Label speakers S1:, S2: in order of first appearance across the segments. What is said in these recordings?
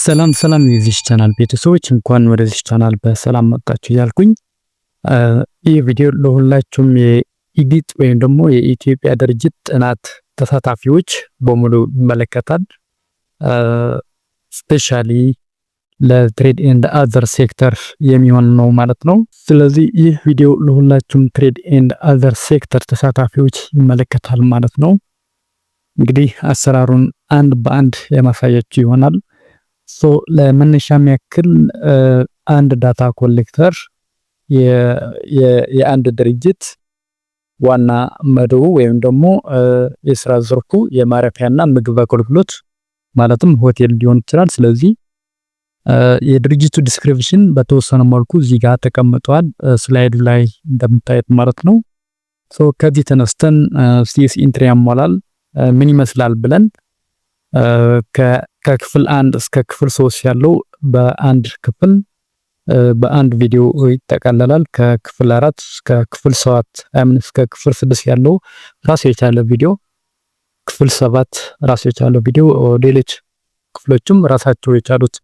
S1: ሰላም የዚህ ቻናል ቤተሰቦች እንኳን ወደዚህ ቻናል በሰላም መጣችሁ እያልኩኝ ይህ ቪዲዮ ለሁላችሁም የኢዲት ወይም ደግሞ የኢትዮጵያ ድርጅት ጥናት ተሳታፊዎች በሙሉ ይመለከታል። ስፔሻሊ ለትሬድ ኤንድ አዘር ሴክተር የሚሆን ነው ማለት ነው። ስለዚህ ይህ ቪዲዮ ለሁላችሁም ትሬድ ኤንድ አዘር ሴክተር ተሳታፊዎች ይመለከታል ማለት ነው። እንግዲህ አሰራሩን አንድ በአንድ የማሳያችሁ ይሆናል። ለመነሻም ያክል አንድ ዳታ ኮሌክተር የአንድ ድርጅት ዋና መደቡ ወይም ደግሞ የስራ ዘርፉ የማረፊያና ምግብ አገልግሎት ማለትም ሆቴል ሊሆን ይችላል። ስለዚህ የድርጅቱ ዲስክሪፕሽን በተወሰነ መልኩ እዚህ ጋር ተቀምጧል ስላይዱ ላይ እንደምታዩት ማለት ነው። ከዚህ ተነስተን ሲኤስ ኢንትሪ ያሟላል ምን ይመስላል ብለን ከክፍል 1 እስከ ክፍል 3 ያለው በአንድ ክፍል በአንድ ቪዲዮ ይጠቃለላል። ከክፍል 4 እስከ ክፍል 7 እስከ ክፍል 6 ያለው ራሱ የቻለ ቪዲዮ፣ ክፍል 7 ራሱ የቻለ ቪዲዮ፣ ሌሎች ክፍሎችም ራሳቸው የቻሉት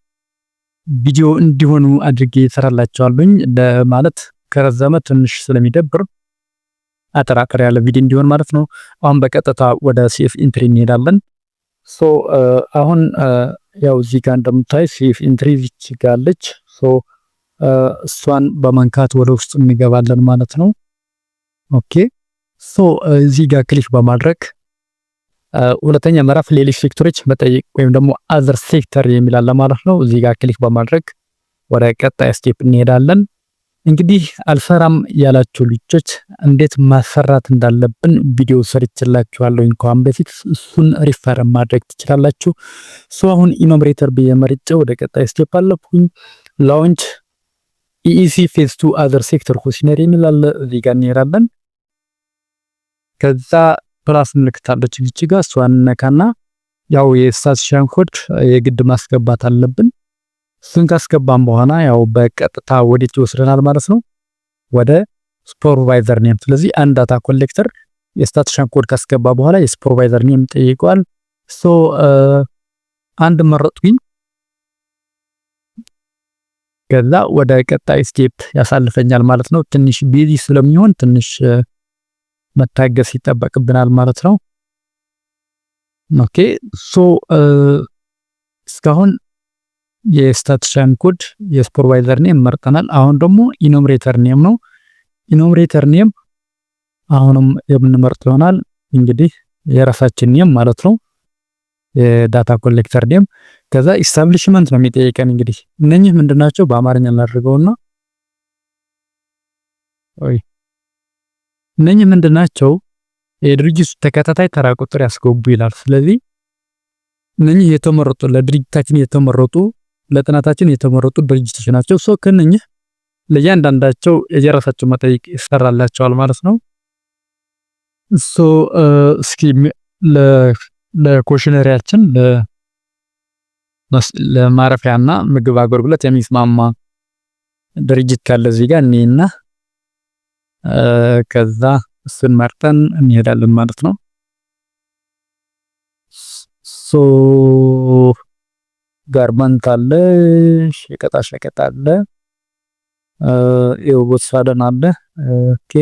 S1: ቪዲዮ እንዲሆኑ አድርጌ እሰራላችኋለሁኝ። ለማለት ከረዘመ ትንሽ ስለሚደብር አጠራቀር ያለ ቪዲዮ እንዲሆን ማለት ነው። አሁን በቀጥታ ወደ ሲኤፍ ኢንትሪ እንሄዳለን። አሁን ያው እዚህ ጋር እንደምታይ ሲኤፍ ኢንትሪ ይችጋለች። እሷን በመንካት ወደ ውስጥ እንገባለን ማለት ነው። ኦኬ እዚህ ጋር ክሊክ በማድረግ ሁለተኛ ምዕራፍ ሌሎች ሴክተሮች መጠየቅ ወይም ደግሞ አዘር ሴክተር የሚላል ማለት ነው። እዚህ ጋር ክሊክ በማድረግ ወደ ቀጣይ ስቴፕ እንሄዳለን። እንግዲህ አልሰራም ያላችሁ ልጆች እንዴት ማሰራት እንዳለብን ቪዲዮ ሰርችላችኋለሁ እንኳን በፊት፣ እሱን ሪፈር ማድረግ ትችላላችሁ። አሁን ኢኖምሬተር በየመርጬ ወደ ቀጣይ ስቴፕ አለፍኩኝ። ላውንች ኢኢሲ ፌዝ 2 አዘር ሴክተር ኮሽነሪ የሚላል እዚህ ጋር እንሄዳለን። ከዛ ፕላስ ምልክት አለች እዚህ ጋር፣ እሷን ነካና ያው የስታቲስቲሻን ኮድ የግድ ማስገባት አለብን። እሱን ካስገባን በኋላ ያው በቀጥታ ወዴት ይወስደናል ማለት ነው? ወደ ሱፐርቫይዘር ኔም። ስለዚህ አንድ ዳታ ኮሌክተር የስታቲስቲሻን ኮድ ካስገባ በኋላ የሱፐርቫይዘር ኔም ጠይቀዋል። አንድ መረጥኩኝ። ከዛ ወደ ቀጣይ ስቴፕ ያሳልፈኛል ማለት ነው። ትንሽ ቢዚ ስለሚሆን ትንሽ መታገስ ይጠበቅብናል ማለት ነው። ኦኬ እስካሁን የስታቲስቲሻን ኮድ የሱፐርቫይዘር ኔም መርጠናል። አሁን ደግሞ ኢኖምሬተር ኔም ነው። ኢኖምሬተር ኔም አሁንም የምንመርጥ ይሆናል። እንግዲህ የራሳችን ኔም ማለት ነው፣ የዳታ ኮሌክተር ኔም። ከዛ ኢስታብሊሽመንት ነው የሚጠይቀን። እንግዲህ እነኚህ ምንድናቸው በአማርኛ እናድርገውና እነኚህ ምንድናቸው? የድርጅቱ ተከታታይ ተራ ቁጥር ያስገቡ ይላል። ስለዚህ እነኚህ የተመረጡ ለድርጅታችን የተመረጡ ለጥናታችን የተመረጡ ድርጅቶች ናቸው። ከነኚህ ለእያንዳንዳቸው የራሳቸው መጠይቅ ይሰራላቸዋል ማለት ነው። እስኪ ለኮሽነሪያችን ለማረፊያና ምግብ አገልግሎት የሚስማማ ድርጅት ካለ እዚህ ጋር እኔና ከዛ እሱን መርጠን እንሄዳለን ማለት ነው። ጋርመንት አለ፣ ሸቀጣ አለ፣ የውበሳደን አለ፣ ኦኬ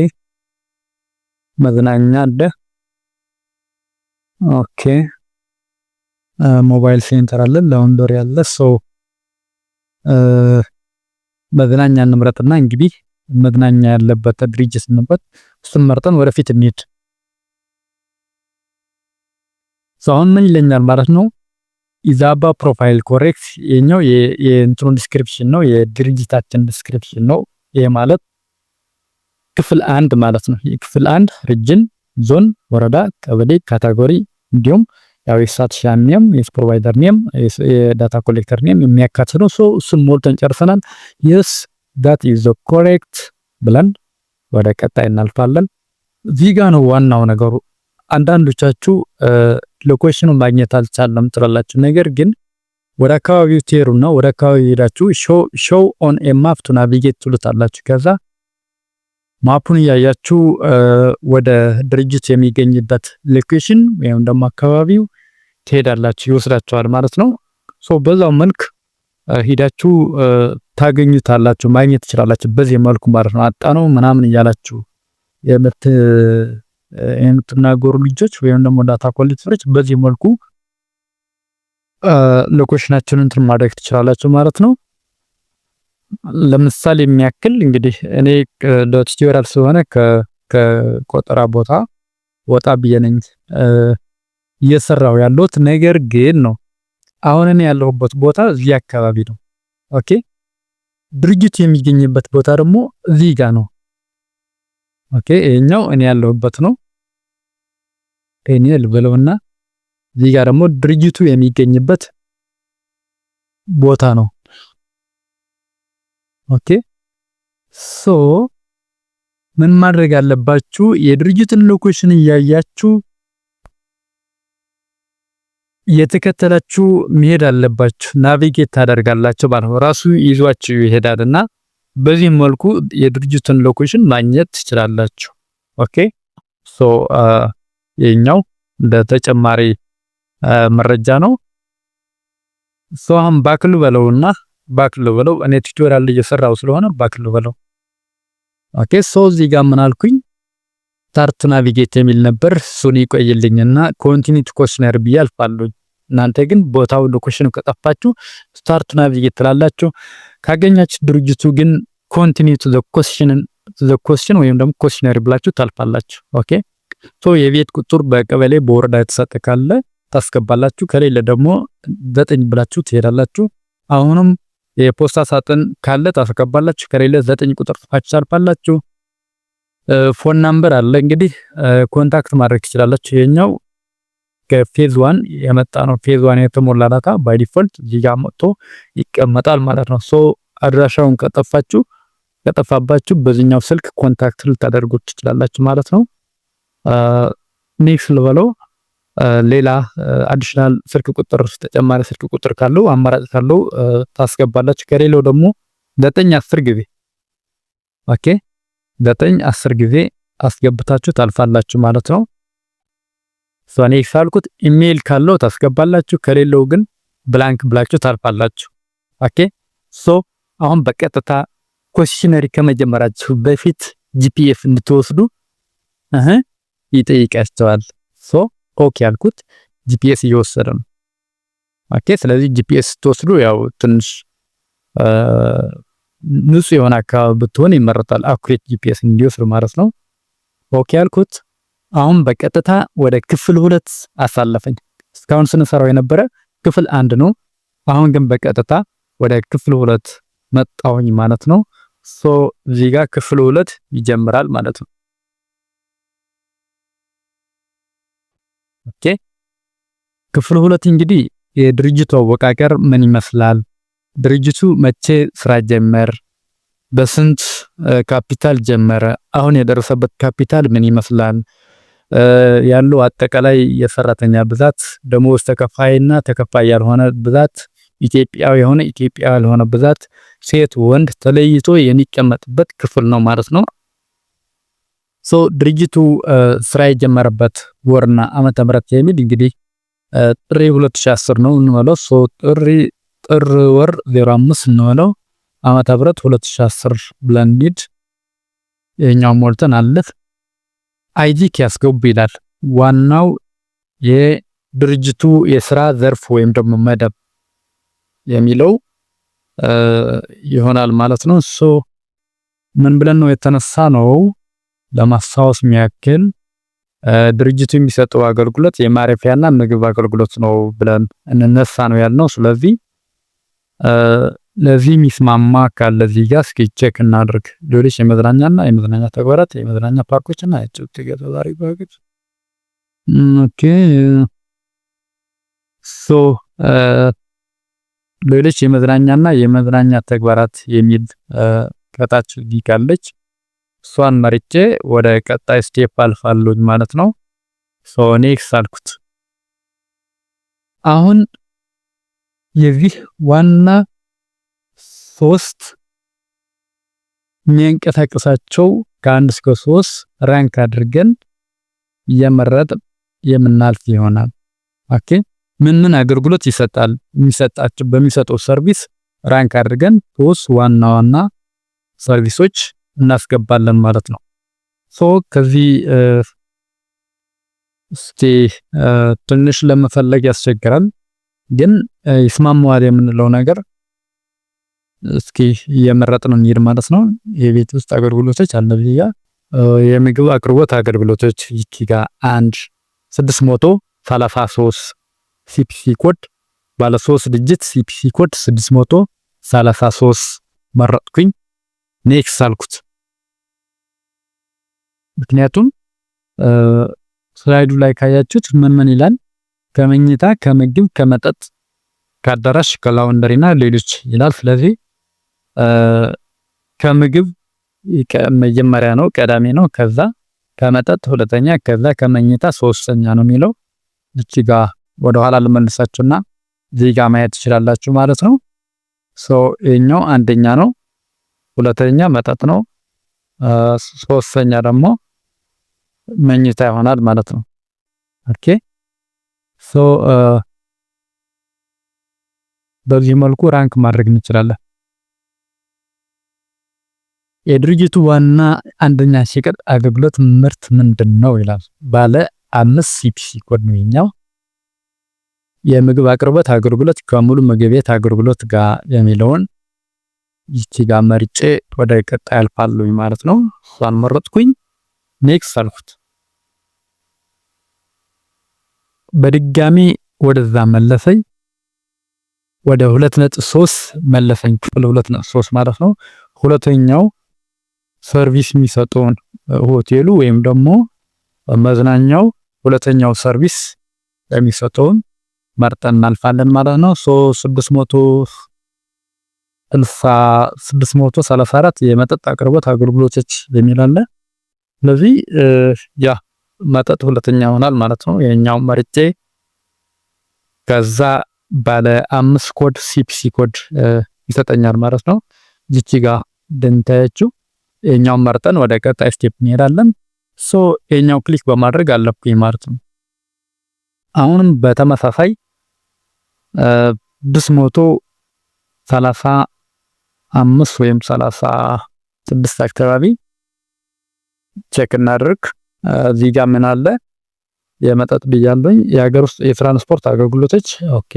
S1: መዝናኛ አለ፣ ኦኬ ሞባይል ሴንተር አለ፣ ላውንደሪ አለ። መዝናኛ እንምረጥና እንግዲህ መዝናኛ ያለበት ድርጅት እንምረጥ። እሱን መርጠን ወደፊት እንሂድ። አሁን ምን ይለኛል ማለት ነው? ኢዛባ ፕሮፋይል ኮሬክት። የኛው የእንትኑ ዲስክሪፕሽን ነው፣ የድርጅታችን ዲስክሪፕሽን ነው። ይሄ ማለት ክፍል 1 ማለት ነው። የክፍል 1 ሪጅን፣ ዞን፣ ወረዳ፣ ቀበሌ፣ ካታጎሪ እንዲሁም ያው የስታቲስቲሻን ኔም፣ የሱፐርቫይዘር ኔም፣ የዳታ ኮሌክተር ኔም የሚያካትት ነው። እሱን ሞልተን ጨርሰናል። yes that is the correct ብለን ወደ ቀጣይ እናልፋለን። እዚህ ጋር ነው ዋናው ነገሩ። አንዳንዶቻችሁ ሎኬሽኑን ማግኘት አልቻለም ትላላችሁ። ነገር ግን ወደ አካባቢው ትሄዱና ወደ አካባቢው ሄዳችሁ show on a map to navigate ትሉታላችሁ። ከዛ ማፑን ያያችሁ ወደ ድርጅት የሚገኝበት ሎኬሽን ወይም ደግሞ አካባቢው ትሄዳላችሁ፣ ይወስዳችኋል ማለት ነው። በዛው መልክ ሂዳችሁ ታገኙታላችሁ፣ ማግኘት ትችላላችሁ። በዚህ መልኩ ማለት ነው። አጣነው ምናምን እያላችሁ የምትናገሩ ልጆች ወይም ደግሞ ዳታ ኮሌክተሮች በዚህ መልኩ ሎኬሽናችሁን እንትን ማድረግ ትችላላችሁ ማለት ነው። ለምሳሌ የሚያክል እንግዲህ እኔ ቲዩቶሪያል ስለሆነ ከቆጠራ ቦታ ወጣ ብዬ ነኝ እየሰራው ያለሁት። ነገር ግን ነው አሁን እኔ ያለሁበት ቦታ እዚህ አካባቢ ነው። ኦኬ ድርጅቱ የሚገኝበት ቦታ ደግሞ እዚህ ጋር ነው። ኦኬ ይሄኛው እኔ ያለሁበት ነው። እኔ ልበለውና እዚህ ጋር ደግሞ ድርጅቱ የሚገኝበት ቦታ ነው። ኦኬ ሶ ምን ማድረግ አለባችሁ? የድርጅትን ሎኬሽን እያያችሁ የተከተላችሁ መሄድ አለባችሁ። ናቪጌት ታደርጋላችሁ ማለት ነው። ራሱ ይዟችሁ ይሄዳልና በዚህ መልኩ የድርጅቱን ሎኬሽን ማግኘት ትችላላችሁ። ኦኬ ሶ የኛው እንደ ተጨማሪ መረጃ ነው። ሶ አሁን ባክሉ በለው እኔ ቱቶሪያል እየሰራው ስለሆነ ባክሉ በለው። ኦኬ ሶ እዚህ ጋር ምን አልኩኝ? ስታርት ናቪጌት የሚል ነበር። እሱን ይቆይልኝና ኮንቲኒው ቱ ኮሽነር ብዬ አልፋለሁ። እናንተ ግን ቦታው ሎኬሽኑ ከጠፋችሁ ስታርት ናቪጌት ትላላችሁ። ካገኛችሁ ድርጅቱ ግን ኮንቲኒው ቱ ዘ ኮሽን ወይም ደግሞ ኮሽነር ብላችሁ ታልፋላችሁ። ኦኬ ሶ የቤት ቁጥር በቀበሌ በወረዳ የተሰጠ ካለ ታስገባላችሁ። ከሌለ ደግሞ 9 ብላችሁ ትሄዳላችሁ። አሁንም የፖስታ ሳጥን ካለ ታስገባላችሁ። ከሌለ 9 ቁጥር ጽፋችሁ ታልፋላችሁ። ፎን ናምበር አለ እንግዲህ ኮንታክት ማድረግ ትችላላችሁ። ይሄኛው ከፌዝ 1 የመጣ ነው። ፌዝ 1 የተሞላ ዳታ ባይ ዲፎልት እዚህ ጋር መጥቶ ይቀመጣል ማለት ነው። ሶ አድራሻውን ከጠፋባችሁ በዚህኛው ስልክ ኮንታክት ልታደርጉ ትችላላችሁ ማለት ነው። ኔክስት ልበለው። ሌላ አዲሽናል ስልክ ቁጥር ተጨማሪ ስልክ ቁጥር ካለው አማራጭ ካለው ታስገባላችሁ። ከሌለው ደግሞ 9-10 ጊዜ ኦኬ 9-10 ጊዜ አስገብታችሁ ታልፋላችሁ ማለት ነው። ሶኔ ካልኩት ኢሜል ካለው ታስገባላችሁ። ከሌለው ግን ብላንክ ብላችሁ ታልፋላችሁ። ኦኬ ሶ አሁን በቀጥታ ኮሽነሪ ከመጀመራችሁ በፊት ጂፒኤስ እንድትወስዱ ይጠይቃችኋል። ሶ ኦኬ አልኩት። ጂፒኤስ እየወሰደ ነው። ኦኬ ስለዚህ ጂፒኤስ ስትወስዱ ያው ትንሽ ንጹህ የሆነ አካባቢ ብትሆን ይመረጣል። አኩሬት ጂፒኤስ እንዲወስድ ማለት ነው። ኦኬ አልኩት። አሁን በቀጥታ ወደ ክፍል 2 አሳለፈኝ። እስካሁን ስንሰራው የነበረ ክፍል 1 ነው። አሁን ግን በቀጥታ ወደ ክፍል 2 መጣሁኝ ማለት ነው። ሶ እዚህ ጋር ክፍል 2 ይጀምራል ማለት ነው። ኦኬ ክፍል 2 እንግዲህ የድርጅቱ አወቃቀር ምን ይመስላል፣ ድርጅቱ መቼ ስራ ጀመር፣ በስንት ካፒታል ጀመረ፣ አሁን የደረሰበት ካፒታል ምን ይመስላል፣ ያለው አጠቃላይ የሰራተኛ ብዛት፣ ደሞዝ ተከፋይና ተከፋይ ያልሆነ ብዛት፣ ኢትዮጵያዊ የሆነ ኢትዮጵያ ያልሆነ ብዛት፣ ሴት ወንድ ተለይቶ የሚቀመጥበት ክፍል ነው ማለት ነው። ሶ ድርጅቱ ስራ የጀመረበት ወርና ዓመተ ምህረት የሚል እንግዲህ ጥር 2010 ነው እንበለው። ሶ ጥር ወር 05 እንበለው፣ ዓመተ ምህረት 2010 ብለን ሊድ የኛው ሞልተን አለፍ አይዲክ ያስገቡ ይላል። ዋናው የድርጅቱ የስራ ዘርፍ ወይም ደግሞ መደብ የሚለው ይሆናል ማለት ነው። ሶ ምን ብለን ነው የተነሳ ነው? ለማስታወስ የሚያክል ድርጅቱ የሚሰጠው አገልግሎት የማረፊያና ምግብ አገልግሎት ነው ብለን እንነሳ ነው ያልነው። ስለዚህ ለዚህ ሚስማማ ካለ እዚህ ጋር እስኪ ቼክ እናድርግ። ሌሎች የመዝናኛና የመዝናኛ ተግባራት የመዝናኛ ፓርኮችና የጭብጥ ገዛሪ ባገት ኦኬ ሶ ሌሎች የመዝናኛና የመዝናኛ ተግባራት የሚል ከታች ሊካለች። እሷን መርጬ ወደ ቀጣይ ስቴፕ አልፋለሁ ማለት ነው። ሶ ኔክስት አልኩት። አሁን የዚህ ዋና 3 የሚንቀሳቀሳቸው ከ1 እስከ 3 ራንክ አድርገን እየመረጥ የምናልፍ ይሆናል። ኦኬ ምን አገልግሎት ይሰጣል፣ በሚሰጠው ሰርቪስ ራንክ አድርገን ሶስት ዋና ዋና ሰርቪሶች እናስገባለን ማለት ነው። ሶ ከዚህ እስቲ ትንሽ ለመፈለግ ያስቸግራል፣ ግን ይስማማዋል የምንለው ነገር እስኪ እየመረጥን እንሂድ ማለት ነው። የቤት ውስጥ አገልግሎቶች አለ ብያ የምግብ አቅርቦት አገልግሎቶች ይቺ ጋር 633 ሲፒሲ ኮድ ባለ 3 ዲጂት ሲፒሲ ኮድ 633 መረጥኩኝ። ኔክስት አልኩት። ምክንያቱም ስላይዱ ላይ ካያችሁት ምን ይላል? ከመኝታ፣ ከምግብ፣ ከመጠጥ፣ ከአዳራሽ፣ ከላውንደሪና ሌሎች ይላል። ስለዚህ ከምግብ መጀመሪያ ነው፣ ቀዳሚ ነው። ከዛ ከመጠጥ ሁለተኛ፣ ከዛ ከመኝታ ሶስተኛ ነው የሚለው። እቺ ጋር ወደ ኋላ ልመልሳችሁና እዚህ ጋር ማየት ትችላላችሁ ማለት ነው። ሶ ይሄኛው አንደኛ ነው፣ ሁለተኛ መጠጥ ነው፣ ሶስተኛ ደግሞ መኝታ ይሆናል ማለት ነው። ኦኬ ሶ በዚህ መልኩ ራንክ ማድረግ እንችላለን። የድርጅቱ ዋና አንደኛ ሸቀጥ አገልግሎት ምርት ምንድን ነው ይላል። ባለ 5 ሲፒሲ ኮድ ነው የኛው። የምግብ አቅርቦት አገልግሎት ከሙሉ ምግብ ቤት አገልግሎት ጋር የሚለውን ይቺ ጋር መርጬ ወደ ቀጣይ አልፋለሁኝ ማለት ነው። እሷን መረጥኩኝ። ኔክስት አልኩት። በድጋሚ ወደዛ መለሰኝ። ወደ 2.3 መለሰኝ። ክፍል 2.3 ማለት ነው። ሁለተኛው ሰርቪስ የሚሰጠውን ሆቴሉ ወይም ደግሞ መዝናኛው ሁለተኛው ሰርቪስ የሚሰጠውን መርጠን እናልፋለን ማለት ነው። 634 የመጠጥ አቅርቦት አገልግሎቶች የሚል አለ። ስለዚህ ያ መጠጥ ሁለተኛ ይሆናል ማለት ነው። የኛው መርጬ ከዛ ባለ 5 ኮድ ሲፒሲ ኮድ ይሰጠኛል ማለት ነው። እዚህ ጋር እንደምታያችሁ የኛው መርጠን ወደ ቀጣይ ስቴፕ እንሄዳለን። ሶ የኛው ክሊክ በማድረግ አለብኝ ማለት ነው። አሁንም በተመሳሳይ 635 ወይም 36 አካባቢ ቼክ እናድርግ። እዚህ ጋር ምን አለ? የመጠጥ ብያለኝ። የሀገር ውስጥ የትራንስፖርት አገልግሎቶች ኦኬ።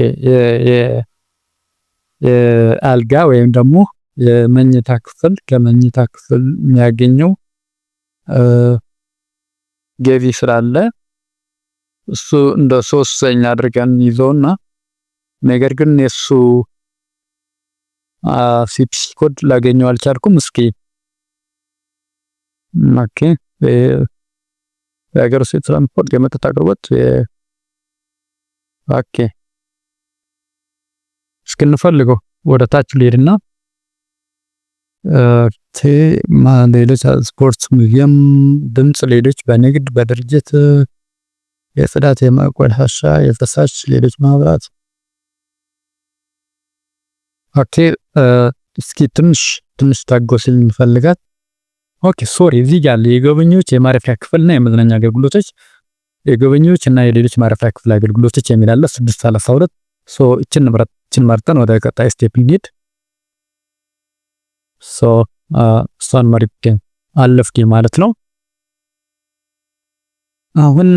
S1: የአልጋ ወይም ደግሞ የመኝታ ክፍል ከመኝታ ክፍል የሚያገኘው ገቢ ስላለ እሱ እንደ ሶስተኛ አድርገን ይዘውና ነገር ግን የሱ ሲፒሲ ኮድ ላገኘው አልቻልኩም። እስኪ ኦኬ የሀገር ውስጥ ትራንስፖርት የመጠጥ አቅርቦት ኦኬ እስክንፈልገው ወደ ታች ልሄድና ሌሎች ስፖርት፣ ሙዚየም፣ ድምጽ፣ ሌሎች በንግድ በድርጅት የጽዳት፣ የማቆሻሻ፣ የፍሳሽ፣ ሌሎች ማህበራት ኦኬ እስኪ ትንሽ ታጎስልኝ እንፈልጋት። ኦኬ ሶሪ እዚህ ጋር የጎብኚዎች የማረፊያ ክፍልና የመዝናኛ አገልግሎቶች የጎብኚዎች እና የሌሎች ማረፊያ ክፍል አገልግሎቶች የሚል አለ 632 ሶ እችን መርጠን ወደ ቀጣይ ስቴፕ እንሂድ። ሶ እሷን መርጬ አለፍኩ ማለት ነው። አሁን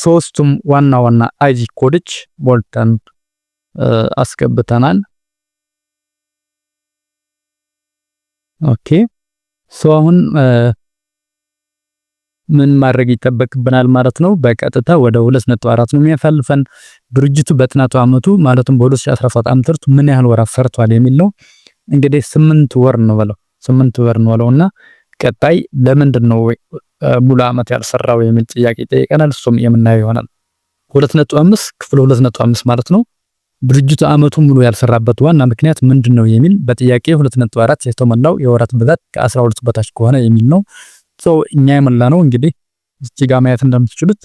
S1: ሶስቱም ዋና አይዲ ኮዶች ሞልተን አስገብተናል። ኦኬ ሶ አሁን ምን ማድረግ ይጠበቅብናል ማለት ነው? በቀጥታ ወደ 2.4 ነው የሚያሳልፈን። ድርጅቱ በጥናቱ አመቱ ማለትም በ2017 ዓመት ምን ያህል ወራት ሰርቷል የሚል ነው። እንግዲህ 8 ወር ነው በለውና ቀጣይ ለምንድን ነው ሙሉ አመት ያልሰራው የሚል ጥያቄ ጠይቀናል። እሱም የምናየው ይሆናል። 2.5 ክፍል 2.5 ማለት ነው። ድርጅቱ አመቱን ሙሉ ያልሰራበት ዋና ምክንያት ምንድነው የሚል በጥያቄ 2.4 የተሞላው የወራት ብዛት ከ12 በታች ከሆነ የሚል ነው። ሶ እኛ የመላነው እንግዲህ እዚህ ጋር ማየት እንደምትችሉት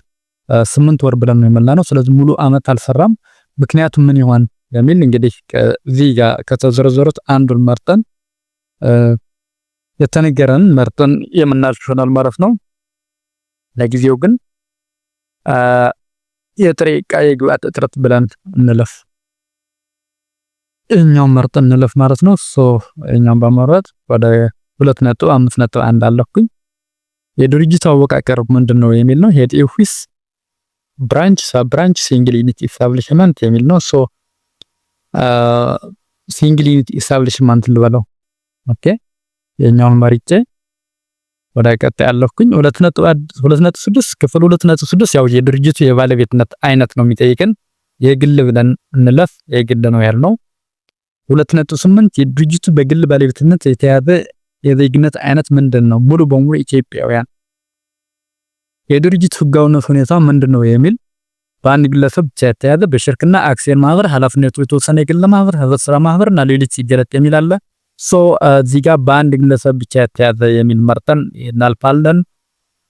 S1: 8 ወር ብለን ነው የመላነው። ስለዚህ ሙሉ አመት አልሰራም። ምክንያቱ ምን ይሆን የሚል እንግዲህ እዚህ ጋር ከተዘረዘሩት አንዱን መርጠን የተነገረን መርጠን የምናልፍ ይሆናል ማለት ነው። ለጊዜው ግን የጥሬ ዕቃ የግብአት እጥረት ብለን እንለፍ። እኛውን መርጠን እንለፍ ማለት ነው። እኛውን በመረጥ ወደ 2.5.1 አለኩኝ። የድርጅቱ አወቃቀር ምንድነው የሚል ነው። ሄድ ኦፊስ ብራንች ሰብ ብራንች ሲንግል ዩኒት ኢስታብሊሽመንት የሚል ነው። ሲንግል ዩኒት ኢስታብሊሽመንት ልበለው። ኦኬ የኛውን መርጬ ወደ ቀጣይ ያለኩኝ 2.6 ክፍል 2.6 ያው የድርጅቱ የባለቤትነት አይነት ነው የሚጠይቀን። የግል ብለን እንለፍ። የግል ነው ያልነው። 2.8 የድርጅቱ በግል ባለቤትነት የተያዘ የዜግነት አይነት ምንድነው? ሙሉ በሙሉ ኢትዮጵያውያን። የድርጅቱ ህጋዊነት ሁኔታ ምንድነው የሚል በአንድ ግለሰብ ብቻ የተያዘ በሽርክና አክሲዮን ማህበር ኃላፊነቱ የተወሰነ የግል ማህበር ህብረት ስራ ማህበርና ሌሎች ሲገለጥ የሚል አለ። እዚህ ጋር በአንድ ግለሰብ ብቻ የተያዘ የሚል መርጠን እናልፋለን።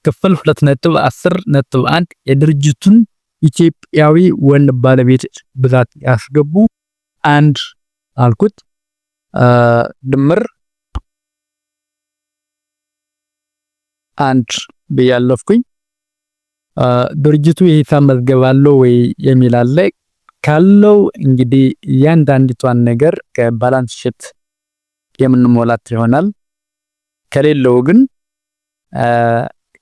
S1: ክፍል 2.10.1 የድርጅቱን ኢትዮጵያዊ ወንድ ባለቤት ብዛት ያስገቡ አንድ አልኩት ድምር አንድ በያለፍኩኝ ድርጅቱ የሂሳብ መዝገብ አለው ወይ የሚል አለ። ካለው እንግዲህ እያንዳንዲቷን ነገር ከባላንስ ሺት የምንሞላት ይሆናል። ከሌለው ግን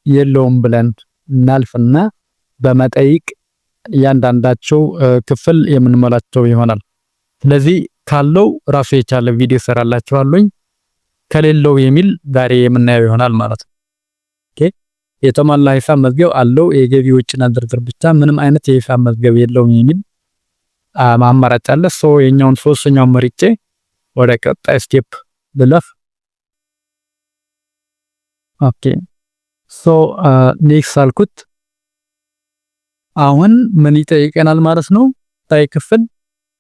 S1: የለውም ብለን እናልፍና በመጠይቅ እያንዳንዳቸው ክፍል የምንሞላቸው ይሆናል። ስለዚህ ካለው ራሱ የቻለ ቪዲዮ ሰራላችኋለሁ። ከሌለው የሚል ዛሬ የምናየው ይሆናል ማለት ነው። ኦኬ የተሟላ ሂሳብ መዝገብ አለው የገቢዎችና ዝርዝር ብቻ ምንም አይነት የሂሳብ መዝገብ የለውም የሚል አማራጭ አለ። የኛውን ሶስተኛውን መርጬ ወደ ቀጣይ ስቴፕ ልለፍ። ኦኬ ኔክስት አልኩት። አሁን ምን ይጠይቀናል ማለት ነው? ታይ ክፍል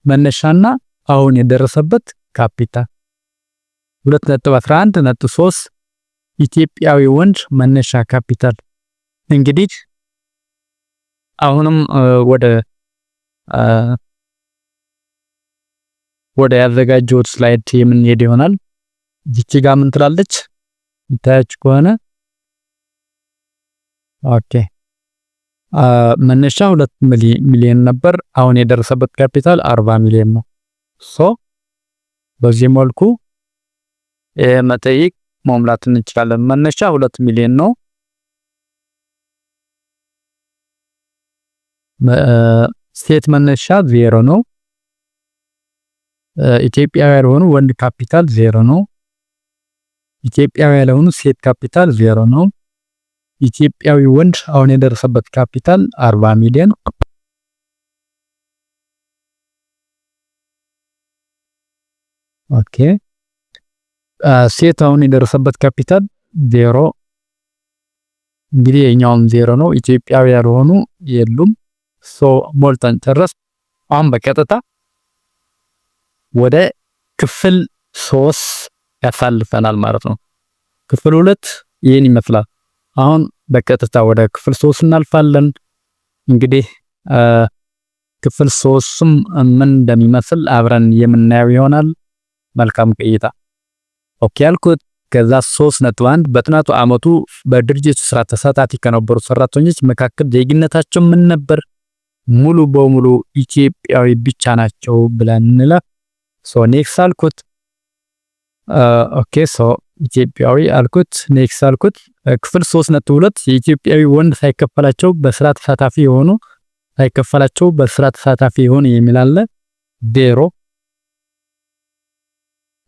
S1: መነሻና አሁን የደረሰበት ካፒታል 2.11.3 ኢትዮጵያዊ ወንድ መነሻ ካፒታል። እንግዲህ አሁንም ወደ ያዘጋጀሁት ስላይድ የምንሄድ ይሆናል። እቺ ጋር ምን ትላለች ይታያችሁ ከሆነ ኦኬ መነሻ 2 ሚሊዮን ነበር። አሁን የደረሰበት ካፒታል 40 ሚሊዮን ነው። በዚህ መልኩ መጠይቅ መሙላት እንችላለን። መነሻ 2 ሚሊዮን ነው። ሴት መነሻ 0 ነው። ኢትዮጵያዊ ያልሆኑ ወንድ ካፒታል 0 ነው። ኢትዮጵያዊ ያልሆኑ ሴት ካፒታል 0 ነው። ኢትዮጵያዊ ወንድ አሁን የደረሰበት ካፒታል 40 ሚሊዮን። ኦኬ ሴት አሁን የደረሰበት ካፒታል 0። እንግዲህ የኛውም 0 ነው። ኢትዮጵያዊ ያልሆኑ የሉም። ሞልተን ጨረስ። አሁን በቀጥታ ወደ ክፍል 3 ያሳልፈናል ማለት ነው። ክፍል 2 ይህን ይመስላል። አሁን በቀጥታ ወደ ክፍል 3 እናልፋለን። እንግዲህ ክፍል 3ም ምን እንደሚመስል አብረን የምናየው ይሆናል። መልካም ቆይታ። ኦኬ ያልኩት ከዛ 3.1 በጥናቱ አመቱ በድርጅቱ ስራ ተሳታፊ ከነበሩ ሰራተኞች መካከል ዜግነታቸው ምን ነበር? ሙሉ በሙሉ ኢትዮጵያዊ ብቻ ናቸው ብለን እንለፍ። ኔክስት አልኩት። ኦኬ ኢትዮጵያዊ አልኩት። ኔክስት አልኩት። ክፍል 3.2 የኢትዮጵያዊ ወንድ ሳይከፈላቸው በስራ ተሳታፊ የሆኑ የሚል አለ። ዜሮ።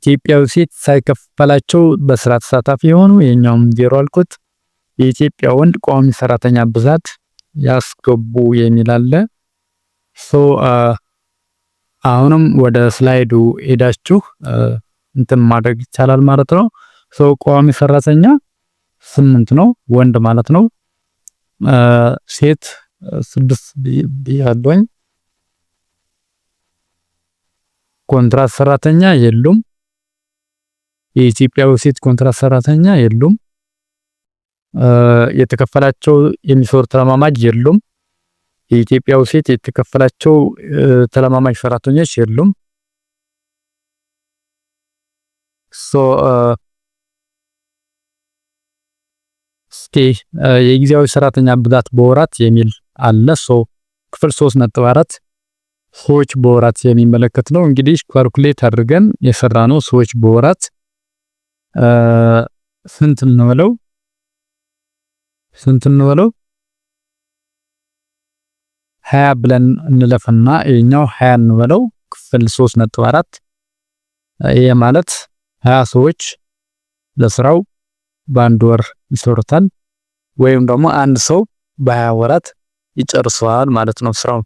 S1: ኢትዮጵያዊ ሴት ሳይከፈላቸው በስራ ተሳታፊ የሆኑ የኛውም ዜሮ አልኩት። የኢትዮጵያ ወንድ ቋሚ ሰራተኛ ብዛት ያስገቡ የሚል አለ። አሁንም ወደ ስላይዱ ሄዳችሁ እንትን ማድረግ ይቻላል ማለት ነው። ቋሚ ሰራተኛ 8 ነው ወንድ ማለት ነው። ሴት 6 ቢያለኝ። ኮንትራት ሰራተኛ የሉም። የኢትዮጵያዊ ሴት ኮንትራት ሰራተኛ የሉም። የተከፈላቸው የሚሰሩ ተለማማጅ የሉም። የኢትዮጵያዊ ሴት የተከፈላቸው ተለማማጅ ሰራተኞች የሉም። የጊዜያዊ ሰራተኛ ብዛት በወራት የሚል አለ። ክፍል 3.4 ሰዎች በወራት የሚመለከት ነው። እንግዲህ ካልኩሌት አድርገን የሰራነው ሰዎች በወራት ስንት እንበለው 20 ብለን እንለፍና ይሄኛው 20 እንበለው ክፍል 3.4 ይሄ ማለት 20 ሰዎች ለስራው በአንድ ወር ይሰሩታል ወይም ደግሞ አንድ ሰው በ20 ወራት ይጨርሰዋል ማለት ነው ስራው።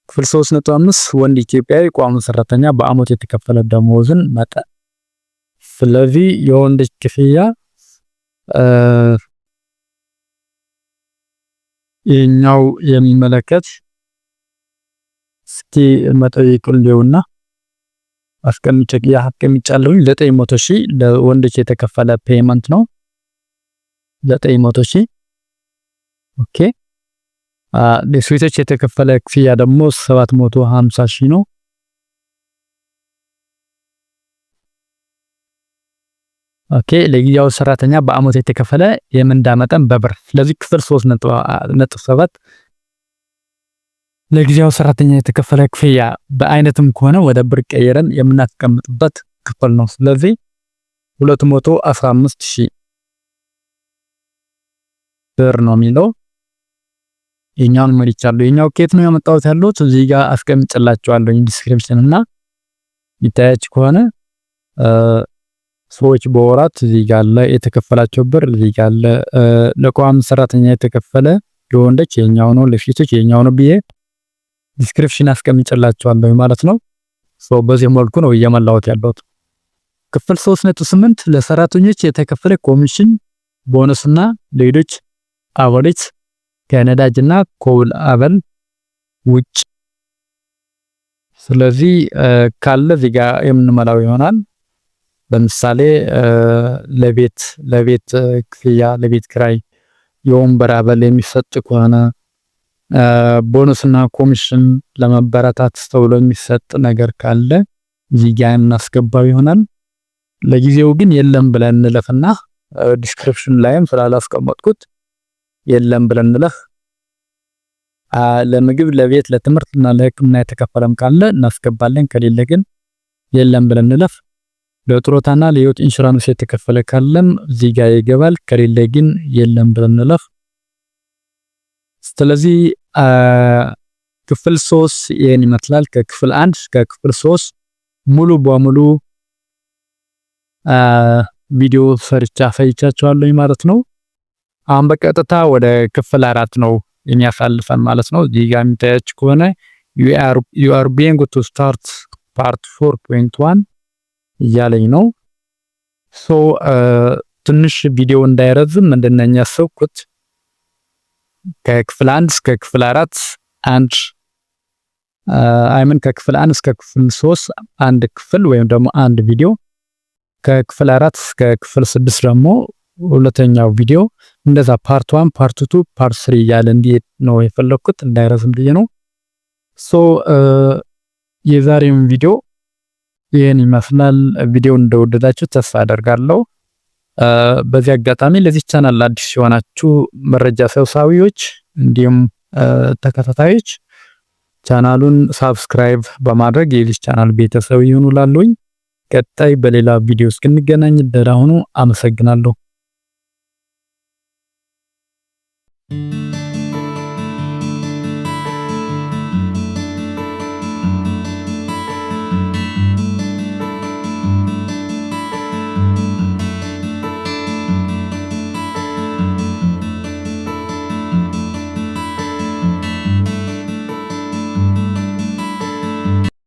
S1: ክፍል 3.5 ወንድ ኢትዮጵያዊ ቋሚ ሰራተኛ በአመት የተከፈለ ደሞዝን መጠን። ስለዚህ የወንድ ክፍያ ይሄኛው የሚመለከት እስኪ መጠይቁን ሊውና አስቀምጫለሁ 900,000 ለወንዶች የተከፈለ ፔመንት ነው 900,000። ኦኬ ለሴቶች የተከፈለ ክፍያ ደግሞ 750,000 ነው። ኦኬ ለጊዜያዊ ሰራተኛ በአመት የተከፈለ የምንዳ መጠን በብር። ስለዚህ ክፍል 3.7 ለጊዜያዊ ሰራተኛ የተከፈለ ክፍያ በአይነትም ከሆነ ወደ ብር ቀይረን የምናስቀምጥበት ክፍል ነው። ስለዚህ 215,000 ብር ነው የሚለው። የኛውን መሪቻለሁ። የኛው ኬት ነው ያመጣሁት ያለሁት እዚህ ጋር አስቀምጥላችኋለሁ ዲስክሪፕሽን እና ይታያች ከሆነ ሰዎች በወራት እዚህ ጋር ላይ የተከፈላቸው ብር እዚህ ጋር ለቋሚ ሰራተኛ የተከፈለ ለወንዶች የኛው ነው ለሴቶች የኛው ነው ብዬ ዲስክሪፕሽን አስቀምጥላችኋለሁ ማለት ነው። በዚህ መልኩ ነው እየመላሁት ያለሁት። ክፍል 3.8 ለሰራተኞች የተከፈለ ኮሚሽን ቦነስና ሌሎች አበሎች ከነዳጅና ኮብል አበል ውጭ። ስለዚህ ካለ እዚህ ጋር የምንመላው ይሆናል። ለምሳሌ ለቤት ክፍያ ለቤት ክራይ የወንበር አበል የሚሰጥ ከሆነ ቦነስና ኮሚሽን ለመበረታት ተብሎ የሚሰጥ ነገር ካለ እዚህ ጋር እናስገባው ይሆናል። ለጊዜው ግን የለም ብለን እንለፍና ዲስክሪፕሽን ላይም ስላላስቀመጥኩት የለም ብለን እንለፍ። ለምግብ ለቤት ለትምህርትና ለሕክምና የተከፈለም ካለ እናስገባለን። ከሌለ ግን የለም ብለን እንለፍ። ለጥሮታና ለህይወት ኢንሹራንስ የተከፈለ ካለም እዚህ ጋር ይገባል። ከሌለ ግን የለም ብለን እንለፍ። ስለዚህ ክፍል 3 ይሄን ይመስላል። ከክፍል 1 እስከ ክፍል 3 ሙሉ በሙሉ ቪዲዮ ፈይቻችኋለሁ ማለት ነው። አሁን በቀጥታ ወደ ክፍል 4 ነው የሚያሳልፈን ማለት ነው። እዚህ ጋር የሚታያችሁ ከሆነ you are being to start part 4.1 እያለኝ ነው። ትንሽ ቪዲዮ እንዳይረዝም ምንድነው ያሰብኩት ከክፍል 1 እስከ ክፍል 4 ከክፍል 1 እስከ ክፍል 3 አንድ ክፍል ወይም ደግሞ አንድ ቪዲዮ፣ ከክፍል 4 እስከ ክፍል 6 ደግሞ ሁለተኛው ቪዲዮ፣ እንደዛ ፓርት 1 ፓርት 2 ፓርት 3 እያለ እንዲሄድ ነው የፈለኩት እንዳይረዝም ብዬ ነው። የዛሬውን ቪዲዮ ይሄን ይመስላል። ቪዲዮ እንደወደዳችሁ ተስፋ አደርጋለሁ። በዚህ አጋጣሚ ለዚህ ቻናል አዲስ የሆናችሁ መረጃ ሰብሳቢዎች እንዲሁም ተከታታዮች ቻናሉን ሳብስክራይብ በማድረግ የዚህ ቻናል ቤተሰብ ይሁኑ ላሉኝ። ቀጣይ በሌላ ቪዲዮ እስክንገናኝ ደህና ሁኑ። አመሰግናለሁ።